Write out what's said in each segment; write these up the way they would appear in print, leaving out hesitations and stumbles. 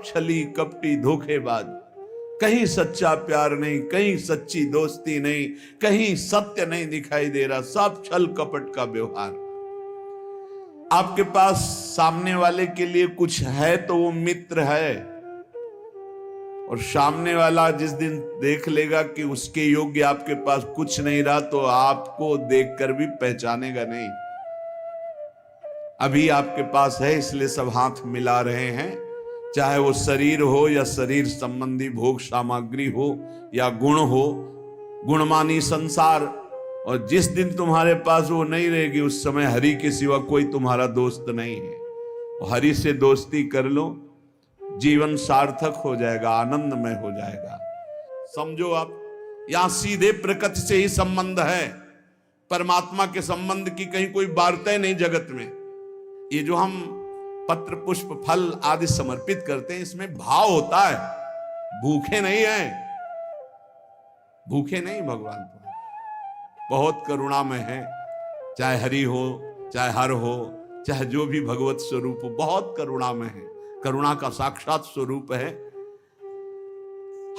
छली कपटी धोखेबाज, कहीं सच्चा प्यार नहीं, कहीं सच्ची दोस्ती नहीं, कहीं सत्य नहीं दिखाई दे रहा, सब छल कपट का व्यवहार। आपके पास सामने वाले के लिए कुछ है तो वो मित्र है, और सामने वाला जिस दिन देख लेगा कि उसके योग्य आपके पास कुछ नहीं रहा तो आपको देखकर भी पहचानेगा नहीं। अभी आपके पास है इसलिए सब हाथ मिला रहे हैं, चाहे वो शरीर हो या शरीर संबंधी भोग सामग्री हो या गुण हो, गुणमानी संसार। और जिस दिन तुम्हारे पास वो नहीं रहेगी उस समय हरि के सिवा कोई तुम्हारा दोस्त नहीं है। हरि से दोस्ती कर लो, जीवन सार्थक हो जाएगा, आनंदमय हो जाएगा। समझो आप, यहां सीधे प्रकृति से ही संबंध है, परमात्मा के संबंध की कहीं कोई वार्ता नहीं जगत में। ये जो हम पत्र पुष्प फल आदि समर्पित करते हैं इसमें भाव होता है, भूखे नहीं है, भूखे नहीं भगवान तो बहुत करुणामय है। चाहे हरि हो, चाहे हर हो, चाहे जो भी भगवत स्वरूप हो, बहुत करुणामय है, करुणा का साक्षात स्वरूप है।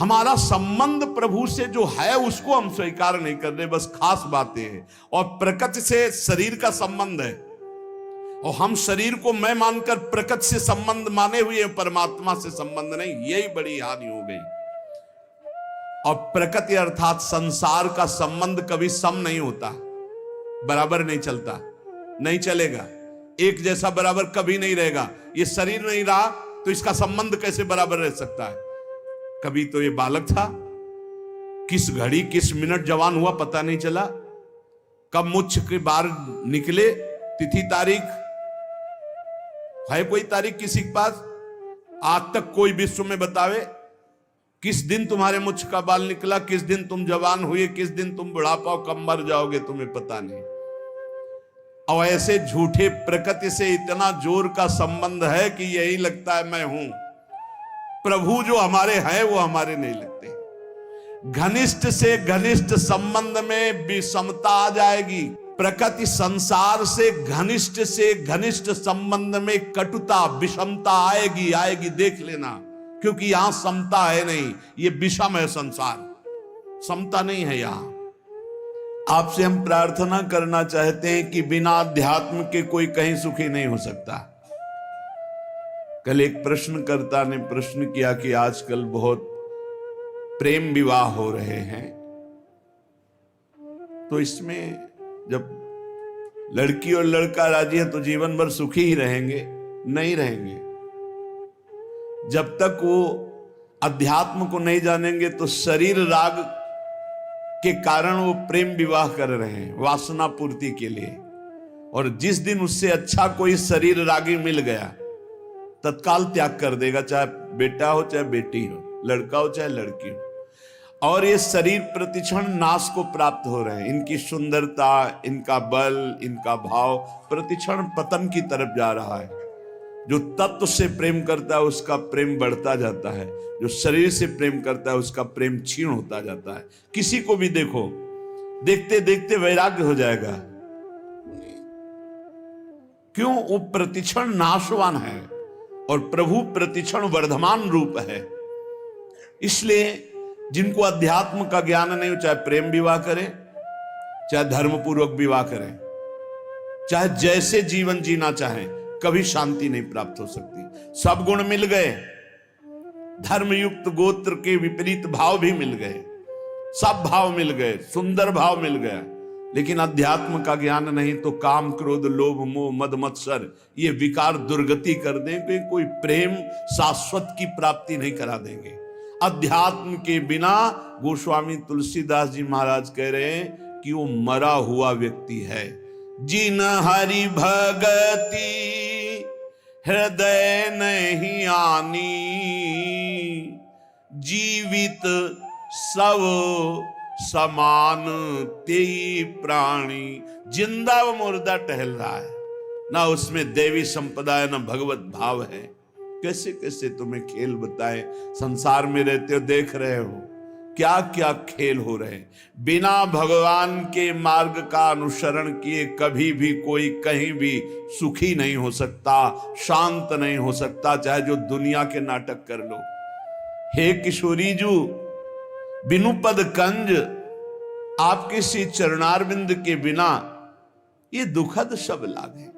हमारा संबंध प्रभु से जो है उसको हम स्वीकार नहीं कर रहे, बस खास बातें हैं। और प्रकृति से शरीर का संबंध है, और हम शरीर को मैं मानकर प्रकृति से संबंध माने हुए, परमात्मा से संबंध नहीं, यही बड़ी हानि हो गई। और प्रकृति अर्थात संसार का संबंध कभी सम नहीं होता, बराबर नहीं चलता, नहीं चलेगा, एक जैसा बराबर कभी नहीं रहेगा। ये शरीर नहीं रहा तो इसका संबंध कैसे बराबर रह सकता है? कभी तो ये बालक था, किस घड़ी किस मिनट जवान हुआ पता नहीं चला, कब मुझ के बाहर निकले, तिथि तारीख है कोई तारीख किसी के पास? आज तक कोई विश्व में बतावे किस दिन तुम्हारे मुझ का बाल निकला, किस दिन तुम जवान हुए, किस दिन तुम बुढ़ापा कब मर जाओगे, तुम्हें पता नहीं। और ऐसे झूठे प्रकृति से इतना जोर का संबंध है कि यही लगता है मैं हूं। प्रभु जो हमारे हैं वो हमारे नहीं लगते। घनिष्ठ से घनिष्ठ संबंध में विषमता आ जाएगी, प्रकृति संसार से घनिष्ठ संबंध में कटुता विषमता आएगी, आएगी, देख लेना। क्योंकि यहां समता है नहीं, ये विषम है संसार, समता नहीं है यहां। आपसे हम प्रार्थना करना चाहते हैं कि बिना अध्यात्म के कोई कहीं सुखी नहीं हो सकता। कल एक प्रश्नकर्ता ने प्रश्न किया कि आजकल बहुत प्रेम विवाह हो रहे हैं, तो इसमें जब लड़की और लड़का राजी है तो जीवन भर सुखी ही रहेंगे? नहीं रहेंगे। जब तक वो अध्यात्म को नहीं जानेंगे तो शरीर राग के कारण वो प्रेम विवाह कर रहे हैं वासना पूर्ति के लिए। और जिस दिन उससे अच्छा कोई शरीर रागी मिल गया तत्काल त्याग कर देगा, चाहे बेटा हो चाहे बेटी हो, लड़का हो चाहे लड़की हो। और ये शरीर प्रतिक्षण नाश को प्राप्त हो रहे हैं। इनकी सुंदरता, इनका बल, इनका भाव प्रतिक्षण पतन की तरफ जा रहा है। जो तत्व से प्रेम करता है उसका प्रेम बढ़ता जाता है, जो शरीर से प्रेम करता है उसका प्रेम क्षीण होता जाता है। किसी को भी देखो, देखते देखते वैराग्य हो जाएगा। क्यों? वो प्रतिक्षण नाशवान है और प्रभु प्रतिक्षण वर्धमान रूप है। इसलिए जिनको अध्यात्म का ज्ञान नहीं हो, चाहे प्रेम विवाह करें, चाहे धर्मपूर्वक विवाह करें, चाहे जैसे जीवन जीना चाहें, कभी शांति नहीं प्राप्त हो सकती। सब गुण मिल गए, धर्मयुक्त गोत्र के विपरीत भाव भी मिल गए, सब भाव मिल गए, सुंदर भाव मिल गया, लेकिन अध्यात्म का ज्ञान नहीं तो काम क्रोध लोभ मोह मद मत्सर ये विकार दुर्गति कर देंगे, कोई प्रेम शाश्वत की प्राप्ति नहीं करा देंगे। अध्यात्म के बिना गोस्वामी तुलसीदास जी महाराज कह रहे हैं कि वो मरा हुआ व्यक्ति है। जिन हरि भगति हृदय नहीं आनी, जीवित सब समान तेई प्राणी। जिंदा व मुर्दा टहल रहा है, ना उसमें देवी संपदा है ना भगवत भाव है। कैसे कैसे तुम्हें खेल बताए, संसार में रहते हो देख रहे हो क्या क्या खेल हो रहे हैं। बिना भगवान के मार्ग का अनुसरण किए कभी भी कोई कहीं भी सुखी नहीं हो सकता, शांत नहीं हो सकता, चाहे जो दुनिया के नाटक कर लो। हे किशोरी जू, बिनु पद कंज, आपके श्री चरणारविंद के बिना ये दुखद सब लागे।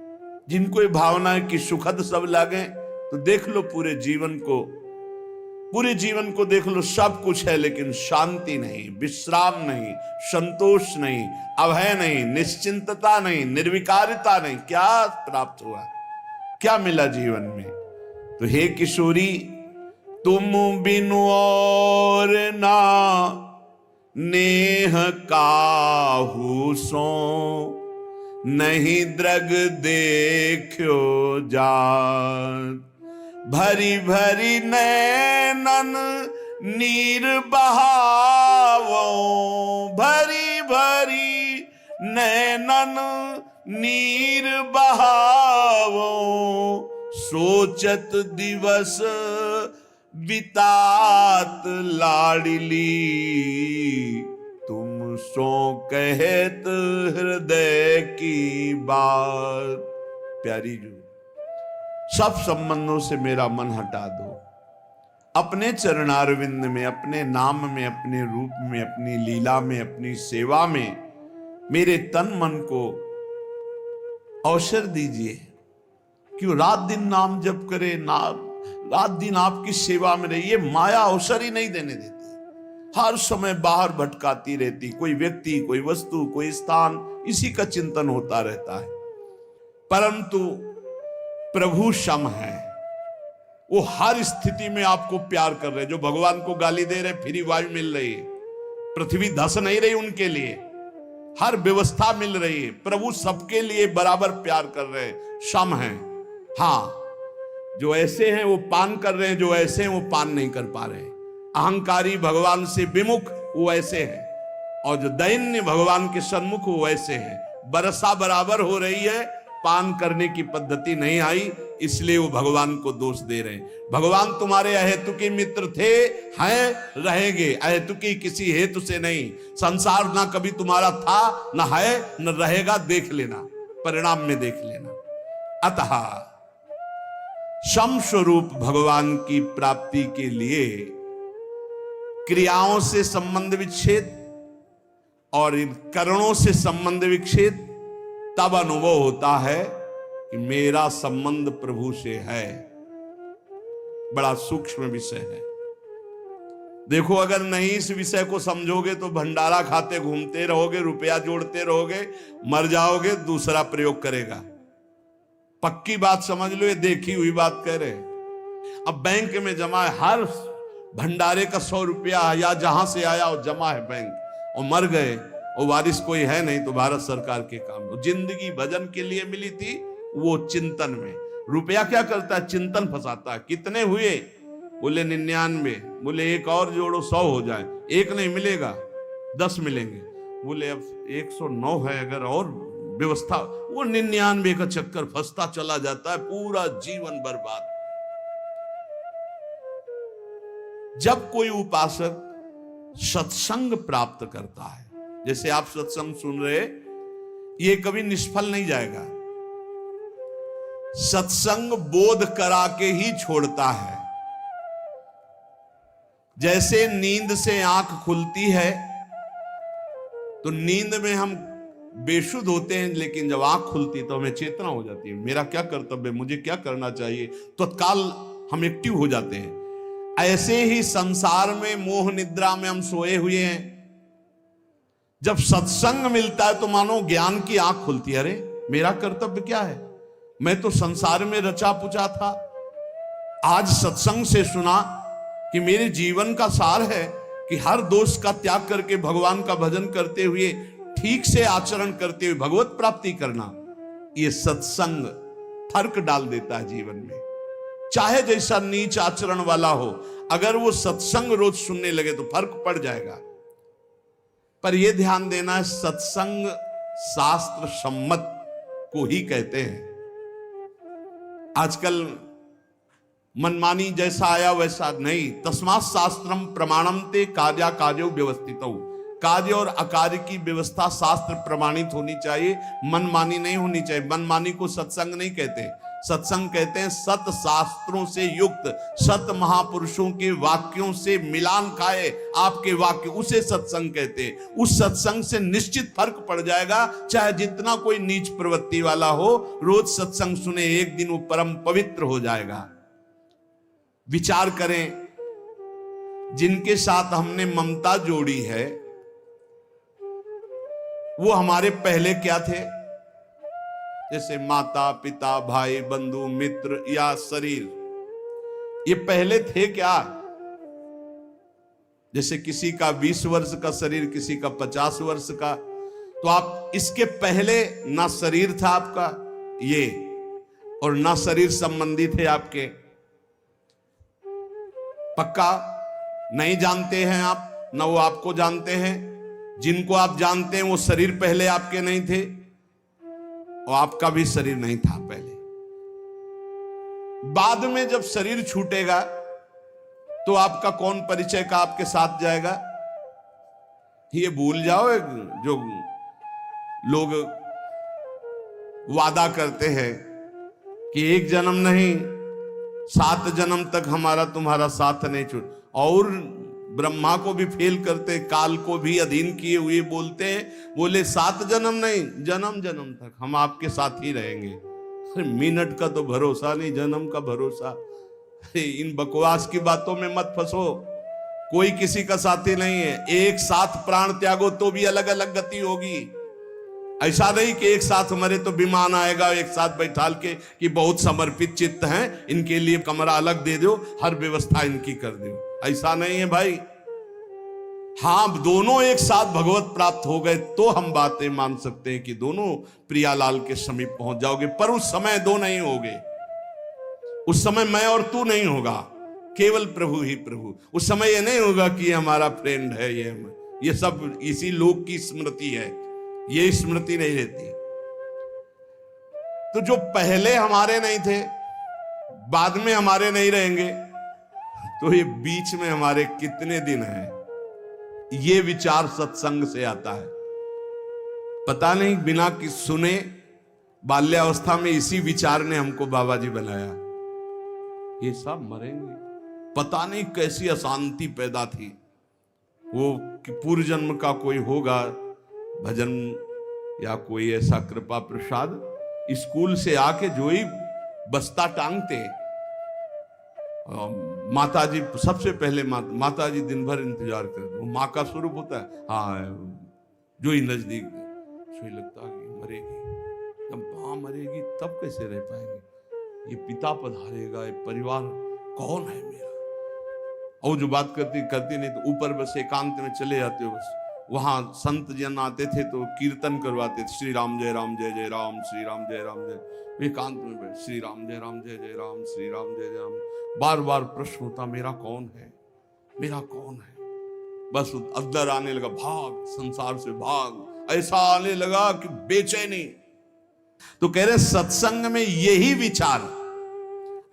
जिनको ये भावना है कि सुखद सब लागे, तो देख लो पूरे जीवन को देख लो, सब कुछ है लेकिन शांति नहीं, विश्राम नहीं, संतोष नहीं, अभय नहीं, निश्चिंतता नहीं, निर्विकारिता नहीं। क्या प्राप्त हुआ, क्या मिला जीवन में? तो हे किशोरी, तुम बिनु और ना नेह काहू सो, नहीं द्रग देखो जात। भरी भरी नैनन नीर बहावो, भरी भरी नैनन नीर बहावो, सोचत दिवस बितात लाडली, तुम सो कहत हृदय की बात। प्यारी जो, सब संबंधों से मेरा मन हटा दो, अपने चरणारविंद में, अपने नाम में, अपने रूप में, अपनी लीला में, अपनी सेवा में मेरे तन मन को अवसर दीजिए। क्यों रात दिन नाम जप करे, रात दिन आपकी सेवा में रहे। ये माया अवसर ही नहीं देने देती, हर समय बाहर भटकाती रहती। कोई व्यक्ति, कोई वस्तु, कोई स्थान, इसी का चिंतन होता रहता है। परंतु प्रभु सम है, वो हर स्थिति में आपको प्यार कर रहे। जो भगवान को गाली दे रहे, फ्री वायु मिल रही है, पृथ्वी धस नहीं रही उनके लिए, हर व्यवस्था मिल रही है। प्रभु सबके लिए बराबर प्यार कर रहे, सम है। हाँ, जो ऐसे हैं वो पान कर रहे हैं, जो ऐसे हैं वो पान नहीं कर पा रहे। अहंकारी, भगवान से विमुख, वो ऐसे हैं, और जो दैन्य भगवान के सन्मुख, वो ऐसे हैं। बरसा बराबर हो रही है, पान करने की पद्धति नहीं आई, इसलिए वो भगवान को दोष दे रहे हैं। भगवान तुम्हारे अहेतुकी मित्र थे, हैं, रहेंगे। अहेतुकी किसी हेतु से नहीं। संसार ना कभी तुम्हारा था, ना है, न रहेगा। देख लेना, परिणाम में देख लेना। अतः सम स्वरूप भगवान की प्राप्ति के लिए क्रियाओं से संबंध विच्छेद और इन करणों से संबंध विच्छेद तब अनुभव होता है कि मेरा संबंध प्रभु से है। बड़ा सूक्ष्म विषय है। देखो, अगर नहीं इस विषय को समझोगे तो भंडारा खाते घूमते रहोगे, रुपया जोड़ते रहोगे, मर जाओगे, दूसरा प्रयोग करेगा। पक्की बात समझ लो, ये देखी हुई बात कह रहे। अब बैंक में जमा है, हर भंडारे का 100 रुपया या जहां से आया वो जमा है बैंक, और मर गए और वारिस कोई है नहीं, तो भारत सरकार के काम। जिंदगी भजन के लिए मिली थी, वो चिंतन में। रुपया क्या करता है? चिंतन फंसाता है। कितने हुए? बोले 99। बोले एक और जोड़ो, 100 हो जाए। एक नहीं मिलेगा, 10 मिलेंगे। बोले अब 109 है, अगर और व्यवस्था, वो 99 का चक्कर फंसता चला जाता है, पूरा जीवन बर्बाद। जब कोई उपासक सत्संग प्राप्त करता है, जैसे आप सत्संग सुन रहे, ये कभी निष्फल नहीं जाएगा। सत्संग बोध करा के ही छोड़ता है। जैसे नींद से आंख खुलती है, तो नींद में हम बेसुध होते हैं, लेकिन जब आंख खुलती तो हमें चेतना हो जाती है, मेरा क्या कर्तव्य, मुझे क्या करना चाहिए, तत्काल हम एक्टिव हो जाते हैं। ऐसे ही संसार में मोह निद्रा में हम सोए हुए हैं। जब सत्संग मिलता है तो मानो ज्ञान की आंख खुलती है। अरे मेरा कर्तव्य क्या है, मैं तो संसार में रचा पुचा था। आज सत्संग से सुना कि मेरे जीवन का सार है कि हर दोष का त्याग करके भगवान का भजन करते हुए, ठीक से आचरण करते हुए भगवत प्राप्ति करना। ये सत्संग फर्क डाल देता है जीवन में। चाहे जैसा नीच आचरण वाला हो, अगर वो सत्संग रोज सुनने लगे तो फर्क पड़ जाएगा। पर यह ध्यान देना है, सत्संग शास्त्र सम्मत को ही कहते हैं। आजकल मनमानी जैसा आया वैसा नहीं। तस्मात् शास्त्रम प्रमाणम ते कार्या कार्यो व्यवस्थितौ। कार्य और अकार्य की व्यवस्था शास्त्र प्रमाणित होनी चाहिए, मनमानी नहीं होनी चाहिए। मनमानी को सत्संग नहीं कहते, सत्संग कहते हैं सत शास्त्रों से युक्त, सत महापुरुषों के वाक्यों से मिलान खाए आपके वाक्य, उसे सत्संग कहते हैं। उस सत्संग से निश्चित फर्क पड़ जाएगा, चाहे जितना कोई नीच प्रवृत्ति वाला हो, रोज सत्संग सुने, एक दिन वो परम पवित्र हो जाएगा। विचार करें, जिनके साथ हमने ममता जोड़ी है वो हमारे पहले क्या थे? जैसे माता पिता, भाई बंधु मित्र या शरीर, ये पहले थे क्या? जैसे किसी का 20 वर्ष का शरीर, किसी का 50 वर्ष का, तो आप इसके पहले ना शरीर था आपका ये, और ना शरीर संबंधी थे आपके। पक्का नहीं जानते हैं आप, ना वो आपको जानते हैं। जिनको आप जानते हैं वो शरीर पहले आपके नहीं थे, और आपका भी शरीर नहीं था पहले। बाद में जब शरीर छूटेगा तो आपका कौन परिचय का आपके साथ जाएगा? ये भूल जाओ, जो लोग वादा करते हैं कि एक जन्म नहीं 7 जन्म तक हमारा तुम्हारा साथ नहीं छूट, और ब्रह्मा को भी फेल करते, काल को भी अधीन किए हुए बोलते हैं, बोले 7 जन्म नहीं, जन्म जन्म तक हम आपके साथ ही रहेंगे। अरे मिनट का तो भरोसा नहीं, जन्म का भरोसा। इन बकवास की बातों में मत फंसो, कोई किसी का साथी नहीं है। एक साथ प्राण त्यागो तो भी अलग अलग गति होगी। ऐसा नहीं कि एक साथ मरे तो विमान आएगा एक साथ बैठाल के कि बहुत समर्पित चित्त हैं, इनके लिए कमरा अलग दे दो, हर व्यवस्था इनकी कर दो। ऐसा नहीं है भाई। हाँ, दोनों एक साथ भगवत प्राप्त हो गए तो हम बातें मान सकते हैं कि दोनों प्रियालाल के समीप पहुंच जाओगे, पर उस समय दो नहीं होगे। उस समय मैं और तू नहीं होगा, केवल प्रभु ही प्रभु। उस समय ये नहीं होगा कि हमारा फ्रेंड है, ये सब इसी लोक की स्मृति है, ये स्मृति नहीं रहती। तो जो पहले हमारे नहीं थे, बाद में हमारे नहीं रहेंगे, तो ये बीच में हमारे कितने दिन हैं? ये विचार सत्संग से आता है। पता नहीं बिना कि सुने बाल्यावस्था में इसी विचार ने हमको बाबा जी बनाया, ये सब मरेंगे। पता नहीं कैसी अशांति पैदा थी वो, कि पूर्व जन्म का कोई होगा भजन या कोई ऐसा कृपा प्रसाद, स्कूल से आके जो ही बस्ता टांगते, माता जी सबसे पहले माता जी दिन भर इंतजार करते, वो माँ का स्वरूप होता है। हाँ, जो ही नजदीक सोई लगता कि मरेगी, जब माँ मरेगी तब कैसे रह पाएंगे, ये पिता पधारेगा, ये परिवार कौन है मेरा। और जो बात करती नहीं तो ऊपर बस एकांत में चले जाते हो, बस वहां संत जन आते थे तो कीर्तन करवाते थे, श्री राम जय जय राम, श्री राम जय एकांत में बैठ, श्री राम जय जय राम, श्री राम जय जय राम। बार बार प्रश्न होता, मेरा कौन है, मेरा कौन है। बस अद्दर आने लगा, भाग संसार से भाग, ऐसा आने लगा कि बेचैनी। तो कह रहे सत्संग में यही विचार,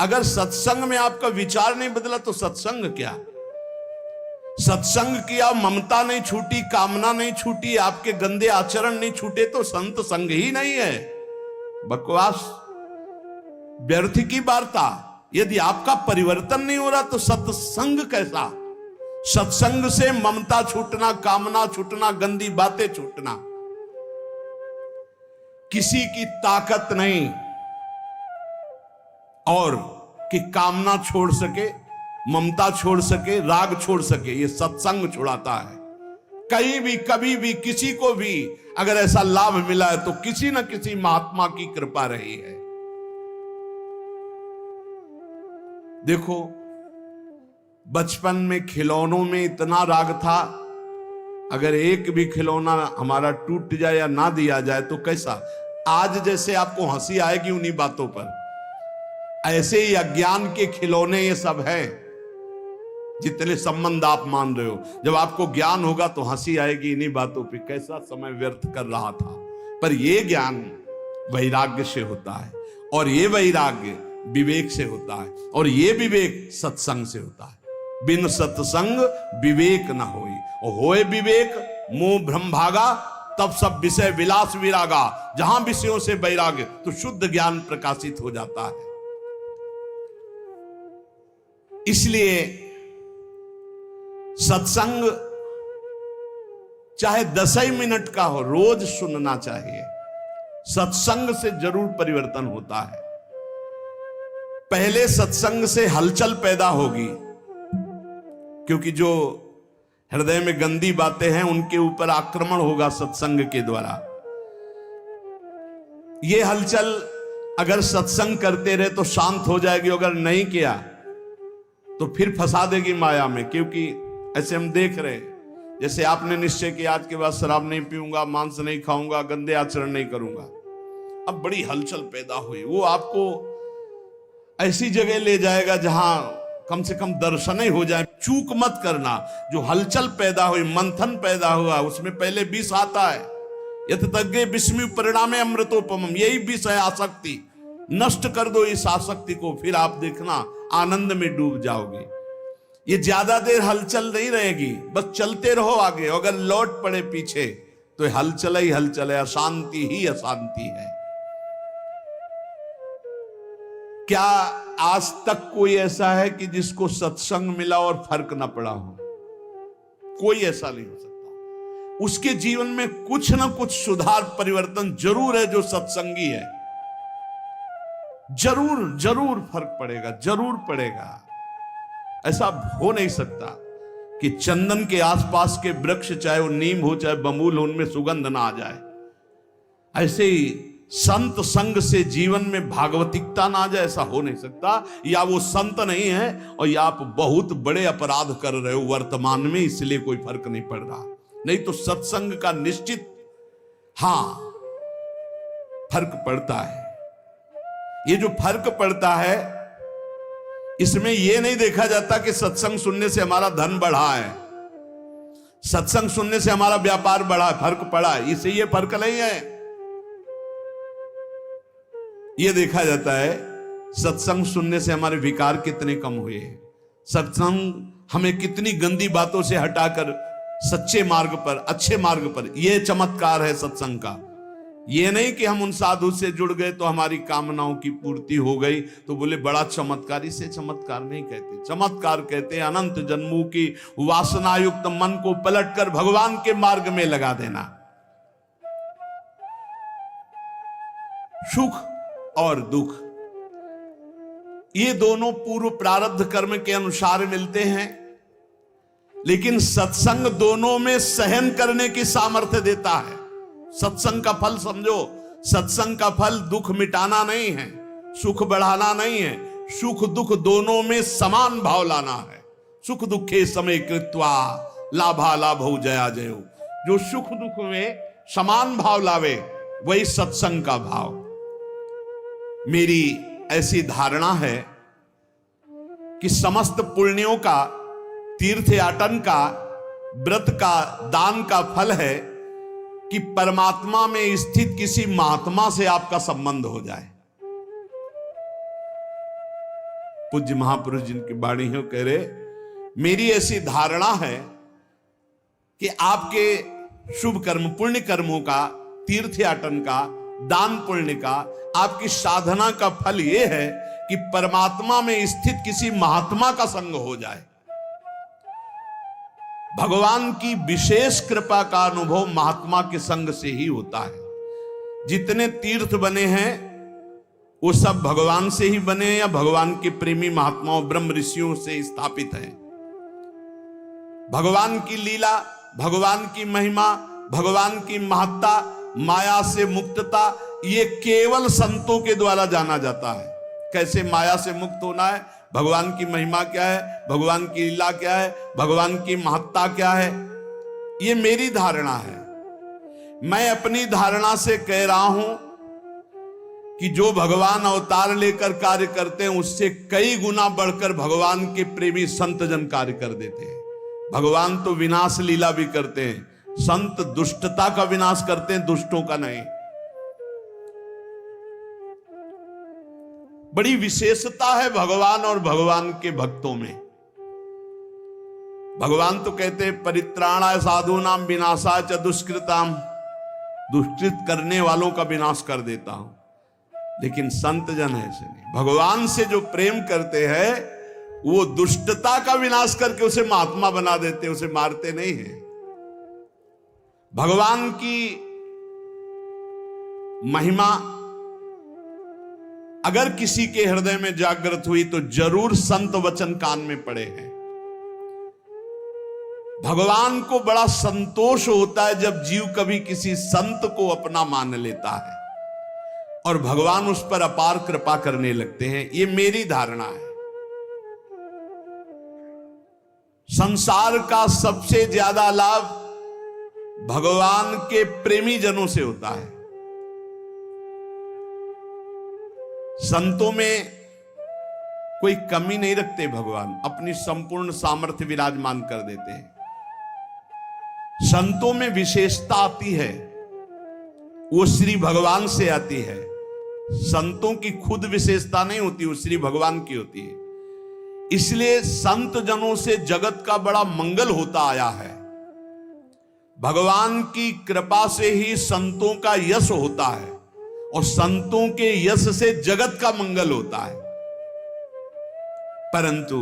अगर सत्संग में आपका विचार नहीं बदला तो सत्संग क्या? सत्संग किया, ममता नहीं छूटी, कामना नहीं छूटी, आपके गंदे आचरण नहीं छूटे, तो संत संग ही नहीं है। बकवास, व्यर्थ की वार्ता। यदि आपका परिवर्तन नहीं हो रहा तो सत्संग कैसा? सत्संग से ममता छूटना, कामना छूटना, गंदी बातें छूटना। किसी की ताकत नहीं और कि कामना छोड़ सके, ममता छोड़ सके, राग छोड़ सके, ये सत्संग छुड़ाता है। कहीं भी कभी भी किसी को भी अगर ऐसा लाभ मिला है तो किसी न किसी महात्मा की कृपा रही है। देखो, बचपन में खिलौनों में इतना राग था, अगर एक भी खिलौना हमारा टूट जाए या ना दिया जाए तो कैसा? आज जैसे आपको हंसी आएगी उन्हीं बातों पर, ऐसे ही अज्ञान के खिलौने ये सब हैं। जितने संबंध आप मान रहे हो, जब आपको ज्ञान होगा तो हंसी आएगी इन्हीं बातों पे, कैसा समय व्यर्थ कर रहा था। पर ये ज्ञान वैराग्य से होता है, और ये वैराग्य विवेक से होता है, और ये विवेक सत्संग से होता है। बिन सत्संग विवेक न होई, और होए विवेक मोह भ्रम भागा, तब सब विषय विलास विरागा। जहां विषयों से वैराग्य तो शुद्ध ज्ञान प्रकाशित हो जाता है। इसलिए सत्संग चाहे 10 ही मिनट का हो, रोज सुनना चाहिए। सत्संग से जरूर परिवर्तन होता है। पहले सत्संग से हलचल पैदा होगी, क्योंकि जो हृदय में गंदी बातें हैं उनके ऊपर आक्रमण होगा सत्संग के द्वारा। ये हलचल अगर सत्संग करते रहे तो शांत हो जाएगी, अगर नहीं किया तो फिर फंसा देगी माया में। क्योंकि ऐसे हम देख रहे हैं, जैसे आपने निश्चय किया आज के बाद शराब नहीं पीऊंगा, मांस नहीं खाऊंगा, गंदे आचरण नहीं करूंगा, अब बड़ी हलचल पैदा हुई। वो आपको ऐसी जगह ले जाएगा जहां कम से कम दर्शन ही हो जाए। चूक मत करना। जो हलचल पैदा हुई, मंथन पैदा हुआ, उसमें पहले विष आता है। यत तज्ञे विस्मि परिणामे अमृतोपमम, यही विष है आसक्ति। नष्ट कर दो इस आसक्ति को, फिर आप देखना आनंद में डूब जाओगे। ये ज्यादा देर हलचल नहीं रहेगी, बस चलते रहो आगे। अगर लौट पड़े पीछे तो हलचल ही हलचल है, अशांति ही अशांति है। क्या आज तक कोई ऐसा है कि जिसको सत्संग मिला और फर्क ना पड़ा हो? कोई ऐसा नहीं हो सकता। उसके जीवन में कुछ ना कुछ सुधार परिवर्तन जरूर है जो सत्संगी है। जरूर जरूर फर्क पड़ेगा, जरूर पड़ेगा। ऐसा हो नहीं सकता कि चंदन के आसपास के वृक्ष, चाहे वो नीम हो चाहे बबूल हो, उनमें सुगंध ना आ जाए। ऐसे ही संत संग से जीवन में भागवतिकता ना आ जाए, ऐसा हो नहीं सकता। या वो संत नहीं है और या आप बहुत बड़े अपराध कर रहे हो वर्तमान में, इसलिए कोई फर्क नहीं पड़ रहा। नहीं तो सत्संग का निश्चित फर्क पड़ता है। ये जो फर्क पड़ता है, इसमें यह नहीं देखा जाता कि सत्संग सुनने से हमारा धन बढ़ा है, सत्संग सुनने से हमारा व्यापार बढ़ा, फर्क पड़ा। इसे ये फर्क नहीं है। यह देखा जाता है सत्संग सुनने से हमारे विकार कितने कम हुए, सत्संग हमें कितनी गंदी बातों से हटाकर सच्चे मार्ग पर, अच्छे मार्ग पर, यह चमत्कार है सत्संग का। ये नहीं कि हम उन साधु से जुड़ गए तो हमारी कामनाओं की पूर्ति हो गई, तो बोले बड़ा चमत्कार। इसे चमत्कार नहीं कहते। चमत्कार कहते हैं अनंत जन्मों की वासनायुक्त मन को पलटकर भगवान के मार्ग में लगा देना। सुख और दुख, ये दोनों पूर्व प्रारब्ध कर्म के अनुसार मिलते हैं, लेकिन सत्संग दोनों में सहन करने की सामर्थ्य देता है। सत्संग का फल समझो, सत्संग का फल दुख मिटाना नहीं है, सुख बढ़ाना नहीं है, सुख दुख दोनों में समान भाव लाना है। सुख दुखे समय कृत्वा लाभा लाभौ जया जयो। जो सुख दुख में समान भाव लावे वही सत्संग का भाव। मेरी ऐसी धारणा है कि समस्त पुण्यों का, तीर्थ याटन का, व्रत का, दान का फल है कि परमात्मा में स्थित किसी महात्मा से आपका संबंध हो जाए। पूज्य महापुरुष जिनकी वाणी हो कह रहे, मेरी ऐसी धारणा है कि आपके शुभ कर्म, पुण्य कर्मों का, तीर्थ याटन का, दान पुण्य का, आपकी साधना का फल यह है कि परमात्मा में स्थित किसी महात्मा का संग हो जाए। भगवान की विशेष कृपा का अनुभव महात्मा के संग से ही होता है। जितने तीर्थ बने हैं वो सब भगवान से ही बने या भगवान के प्रेमी महात्माओं, ब्रह्म ऋषियों से स्थापित हैं। भगवान की लीला, भगवान की महिमा, भगवान की महत्ता, माया से मुक्तता, ये केवल संतों के द्वारा जाना जाता है। कैसे माया से मुक्त होना है, भगवान की महिमा क्या है, भगवान की लीला क्या है, भगवान की महत्ता क्या है, ये मेरी धारणा है। मैं अपनी धारणा से कह रहा हूं कि जो भगवान अवतार लेकर कार्य करते हैं उससे कई गुना बढ़कर भगवान के प्रेमी संत जन कार्य कर देते हैं। भगवान तो विनाश लीला भी करते हैं, संत दुष्टता का विनाश करते हैं, दुष्टों का नहीं। बड़ी विशेषता है भगवान और भगवान के भक्तों में। भगवान तो कहते हैं परित्राणाय साधूनाम विनाशाय च दुष्कृताम, दुष्कृत करने वालों का विनाश कर देता हूं। लेकिन संत जन ऐसे नहीं, भगवान से जो प्रेम करते हैं वो दुष्टता का विनाश करके उसे महात्मा बना देते, उसे मारते नहीं है। भगवान की महिमा अगर किसी के हृदय में जागृत हुई तो जरूर संत वचन कान में पड़े हैं। भगवान को बड़ा संतोष होता है जब जीव कभी किसी संत को अपना मान लेता है और भगवान उस पर अपार कृपा करने लगते हैं। ये मेरी धारणा है। संसार का सबसे ज्यादा लाभ भगवान के प्रेमी जनों से होता है। संतों में कोई कमी नहीं रखते भगवान, अपनी संपूर्ण सामर्थ्य विराजमान कर देते हैं। संतों में विशेषता आती है, वो श्री भगवान से आती है। संतों की खुद विशेषता नहीं होती, वो श्री भगवान की होती है। इसलिए संत जनों से जगत का बड़ा मंगल होता आया है। भगवान की कृपा से ही संतों का यश होता है और संतों के यश से जगत का मंगल होता है। परंतु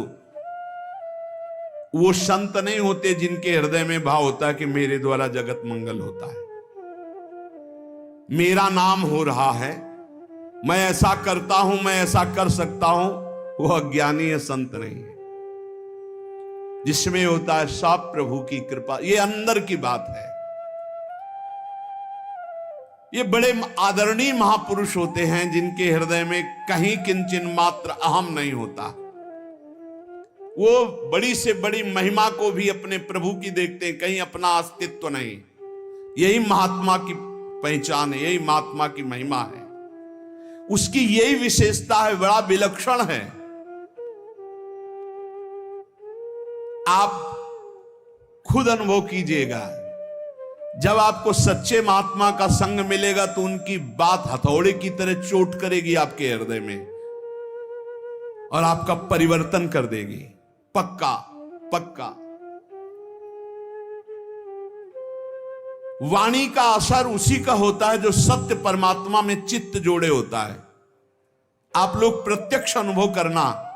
वो संत नहीं होते जिनके हृदय में भाव होता है कि मेरे द्वारा जगत मंगल होता है, मेरा नाम हो रहा है, मैं ऐसा करता हूं, मैं ऐसा कर सकता हूं। वो अज्ञानी है, संत नहीं है। जिसमें होता है सब प्रभु की कृपा। ये अंदर की बात है। ये बड़े आदरणीय महापुरुष होते हैं जिनके हृदय में कहीं किंचन मात्र अहम नहीं होता। वो बड़ी से बड़ी महिमा को भी अपने प्रभु की देखते हैं, कहीं अपना अस्तित्व नहीं। यही महात्मा की पहचान है, यही महात्मा की महिमा है। उसकी यही विशेषता है, बड़ा विलक्षण है। आप खुद अनुभव कीजिएगा, जब आपको सच्चे महात्मा का संग मिलेगा तो उनकी बात हथौड़े की तरह चोट करेगी आपके हृदय में और आपका परिवर्तन कर देगी, पक्का पक्का। वाणी का असर उसी का होता है जो सत्य परमात्मा में चित्त जोड़े होता है। आप लोग प्रत्यक्ष अनुभव करना,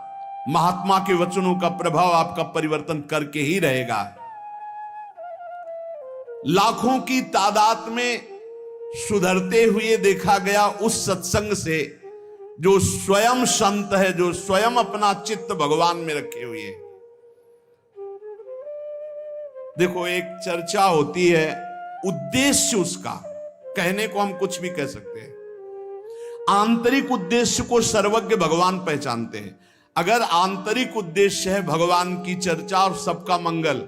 महात्मा के वचनों का प्रभाव आपका परिवर्तन करके ही रहेगा। लाखों की तादाद में सुधरते हुए देखा गया उस सत्संग से जो स्वयं संत है, जो स्वयं अपना चित्त भगवान में रखे हुए है। देखो, एक चर्चा होती है, उद्देश्य उसका, कहने को हम कुछ भी कह सकते हैं। आंतरिक उद्देश्य को सर्वज्ञ भगवान पहचानते हैं। अगर आंतरिक उद्देश्य है भगवान की चर्चा और सबका मंगल,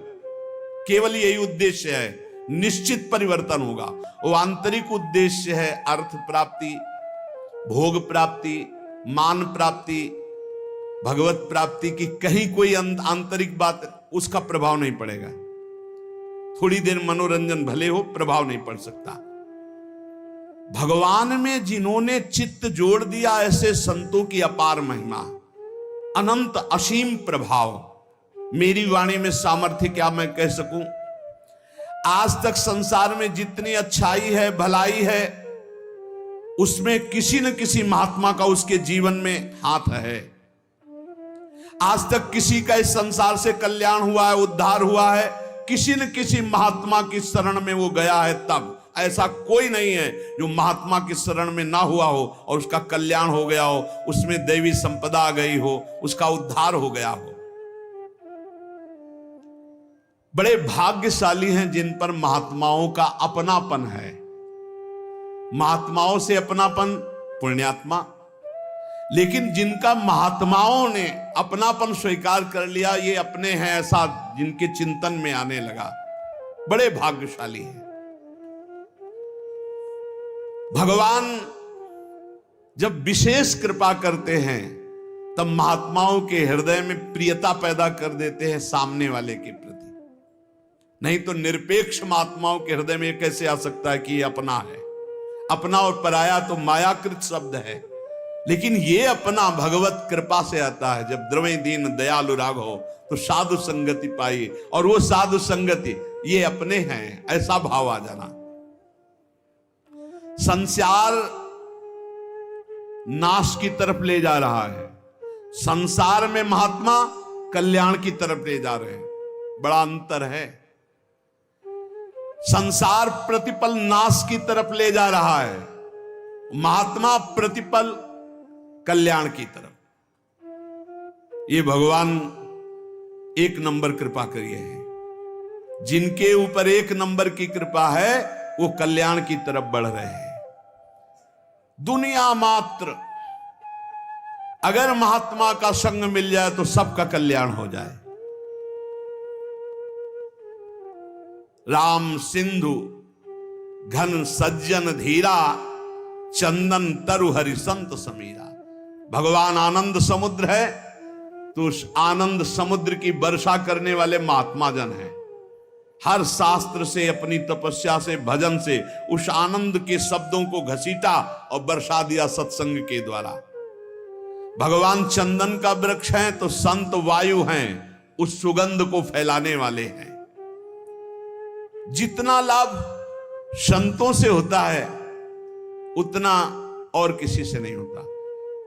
केवल यही उद्देश्य है, निश्चित परिवर्तन होगा। वो आंतरिक उद्देश्य है अर्थ प्राप्ति, भोग प्राप्ति, मान प्राप्ति, भगवत प्राप्ति की कहीं कोई आंतरिक बात, उसका प्रभाव नहीं पड़ेगा। थोड़ी देर मनोरंजन भले हो, प्रभाव नहीं पड़ सकता। भगवान में जिन्होंने चित्त जोड़ दिया, ऐसे संतों की अपार महिमा, अनंत असीम प्रभाव। मेरी वाणी में सामर्थ्य क्या मैं कह सकूं। आज तक संसार में जितनी अच्छाई है, भलाई है, उसमें किसी न किसी महात्मा का उसके जीवन में हाथ है। आज तक किसी का इस संसार से कल्याण हुआ है, उद्धार हुआ है, किसी न किसी महात्मा की शरण में वो गया है। तब ऐसा कोई नहीं है जो महात्मा की शरण में ना हुआ हो और उसका कल्याण हो गया हो, उसमें दैवी संपदा आ गई हो, उसका उद्धार हो गया हो। बड़े भाग्यशाली हैं जिन पर महात्माओं का अपनापन है। महात्माओं से अपनापन, पुण्यात्मा। लेकिन जिनका महात्माओं ने अपनापन स्वीकार कर लिया, ये अपने हैं ऐसा जिनके चिंतन में आने लगा, बड़े भाग्यशाली हैं। भगवान जब विशेष कृपा करते हैं तब महात्माओं के हृदय में प्रियता पैदा कर देते हैं सामने वाले के प्रति। नहीं तो निरपेक्ष महात्माओं के हृदय में कैसे आ सकता है कि ये अपना है। अपना और पराया तो मायाकृत शब्द है, लेकिन ये अपना भगवत कृपा से आता है। जब द्रवे दीन दयालु राघव तो साधु संगति पाई, और वो साधु संगति ये अपने हैं, ऐसा भाव आ जाना। संसार नाश की तरफ ले जा रहा है, संसार में महात्मा कल्याण की तरफ ले जा रहे हैं, बड़ा अंतर है। संसार प्रतिपल नाश की तरफ ले जा रहा है, महात्मा प्रतिपल कल्याण की तरफ। ये भगवान एक नंबर कृपा करिए है। जिनके ऊपर एक नंबर की कृपा है वो कल्याण की तरफ बढ़ रहे हैं। दुनिया मात्र अगर महात्मा का संग मिल जाए तो सबका कल्याण हो जाए। राम सिंधु घन सज्जन धीरा, चंदन तरु हरि संत समीरा। भगवान आनंद समुद्र है, तो उस आनंद समुद्र की वर्षा करने वाले महात्मा जन हैं। हर शास्त्र से, अपनी तपस्या से, भजन से उस आनंद के शब्दों को घसीटा और बरसा दिया सत्संग के द्वारा। भगवान चंदन का वृक्ष है तो संत वायु हैं, उस सुगंध को फैलाने वाले हैं। जितना लाभ संतों से होता है उतना और किसी से नहीं होता।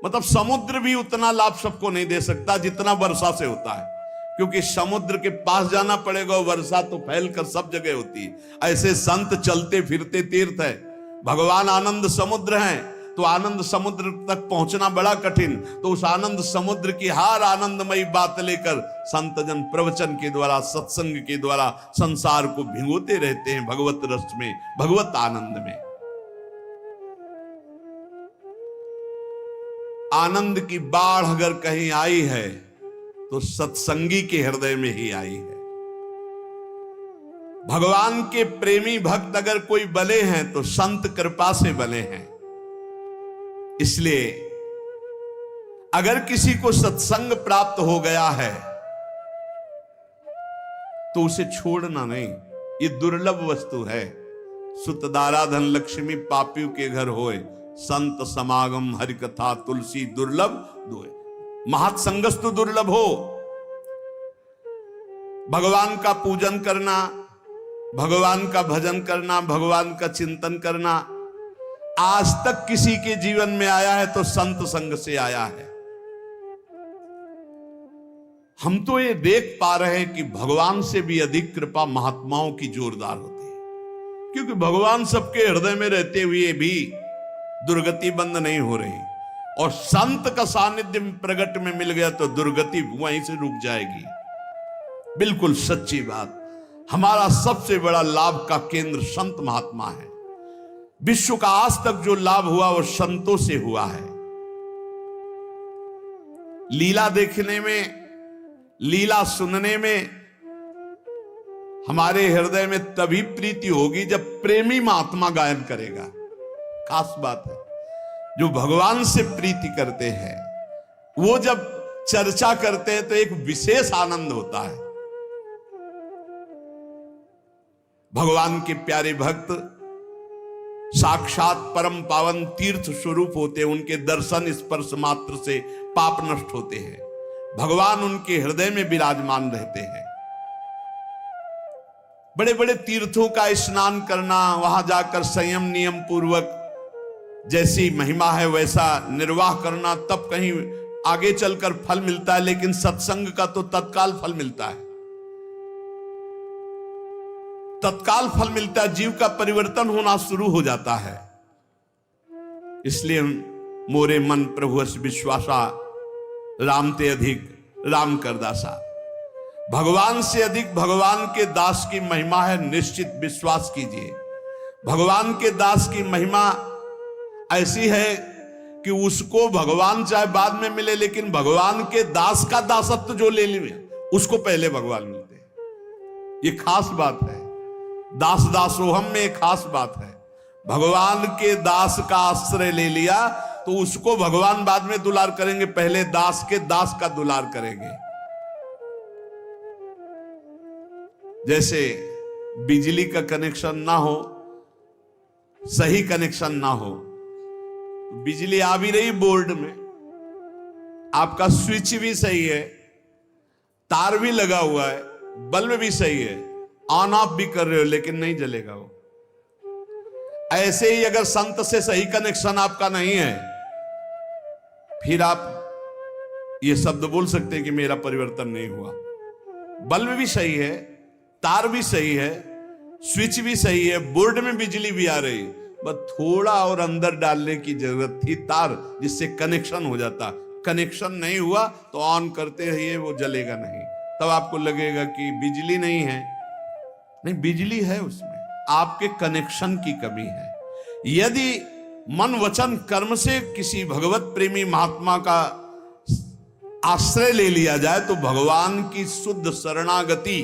मतलब समुद्र भी उतना लाभ सबको नहीं दे सकता जितना वर्षा से होता है, क्योंकि समुद्र के पास जाना पड़ेगा, वर्षा तो फैलकर सब जगह होती है। ऐसे संत चलते फिरते तीर्थ है। भगवान आनंद समुद्र हैं, तो आनंद समुद्र तक पहुंचना बड़ा कठिन, तो उस आनंद समुद्र की हर आनंदमयी बात लेकर संत जन प्रवचन के द्वारा, सत्संग के द्वारा संसार को भिगोते रहते हैं भगवत रस में, भगवत आनंद में। आनंद की बाढ़ अगर कहीं आई है तो सत्संगी के हृदय में ही आई है। भगवान के प्रेमी भक्त अगर कोई बने हैं तो संत कृपा से बने हैं। इसलिए अगर किसी को सत्संग प्राप्त हो गया है तो उसे छोड़ना नहीं, ये दुर्लभ वस्तु है। सुतदारा धन लक्ष्मी पापियों के घर होए, संत समागम हरि कथा तुलसी दुर्लभ दोए। महत्संगस्तु दुर्लभ हो। भगवान का पूजन करना, भगवान का भजन करना, भगवान का चिंतन करना आज तक किसी के जीवन में आया है तो संत संग से आया है। हम तो ये देख पा रहे हैं कि भगवान से भी अधिक कृपा महात्माओं की जोरदार होती है, क्योंकि भगवान सबके हृदय में रहते हुए भी दुर्गति बंद नहीं हो रही, और संत का सानिध्य प्रगट में मिल गया तो दुर्गति वहीं से रुक जाएगी। बिल्कुल सच्ची बात। हमारा सबसे बड़ा लाभ का केंद्र संत महात्मा है। विश्व का आज तक जो लाभ हुआ वो संतों से हुआ है। लीला देखने में, लीला सुनने में हमारे हृदय में तभी प्रीति होगी जब प्रेमी महात्मा गायन करेगा। खास बात है, जो भगवान से प्रीति करते हैं वो जब चर्चा करते हैं तो एक विशेष आनंद होता है। भगवान के प्यारे भक्त साक्षात परम पावन तीर्थ स्वरूप होते हैं। उनके दर्शन स्पर्श मात्र से पाप नष्ट होते हैं। भगवान उनके हृदय में विराजमान रहते हैं। बड़े बड़े तीर्थों का स्नान करना, वहां जाकर संयम नियम पूर्वक जैसी महिमा है वैसा निर्वाह करना, तब कहीं आगे चलकर फल मिलता है। लेकिन सत्संग का तो तत्काल फल मिलता है, तत्काल फल मिलता है, जीव का परिवर्तन होना शुरू हो जाता है। इसलिए मोरे मन प्रभु विश्वासा, राम ते अधिक राम कर दासा। भगवान से अधिक भगवान के दास की महिमा है, निश्चित विश्वास कीजिए। भगवान के दास की महिमा ऐसी है कि उसको भगवान चाहे बाद में मिले, लेकिन भगवान के दास का दासत्व जो ले लिए उसको पहले भगवान मिलते हैं। ये खास बात है। दास दासोहम में एक खास बात है। भगवान के दास का आश्रय ले लिया तो उसको भगवान बाद में दुलार करेंगे, पहले दास के दास का दुलार करेंगे। जैसे बिजली का कनेक्शन ना हो, सही कनेक्शन ना हो, बिजली आ भी रही बोर्ड में, आपका स्विच भी सही है, तार भी लगा हुआ है, बल्ब भी सही है, ऑन ऑफ भी कर रहे हो, लेकिन नहीं जलेगा वो। ऐसे ही अगर संत से सही कनेक्शन आपका नहीं है, फिर आप ये शब्द बोल सकते हैं कि मेरा परिवर्तन नहीं हुआ। बल्ब भी सही है, तार भी सही है, स्विच भी सही है, बोर्ड में बिजली भी आ रही, बस थोड़ा और अंदर डालने की जरूरत थी तार, जिससे कनेक्शन हो जाता। कनेक्शन नहीं हुआ तो ऑन करते रहिए, वो जलेगा नहीं। तब आपको लगेगा कि बिजली नहीं है, नहीं, बिजली है उसमें, आपके कनेक्शन की कमी है। यदि मन वचन कर्म से किसी भगवत प्रेमी महात्मा का आश्रय ले लिया जाए तो भगवान की शुद्ध शरणागति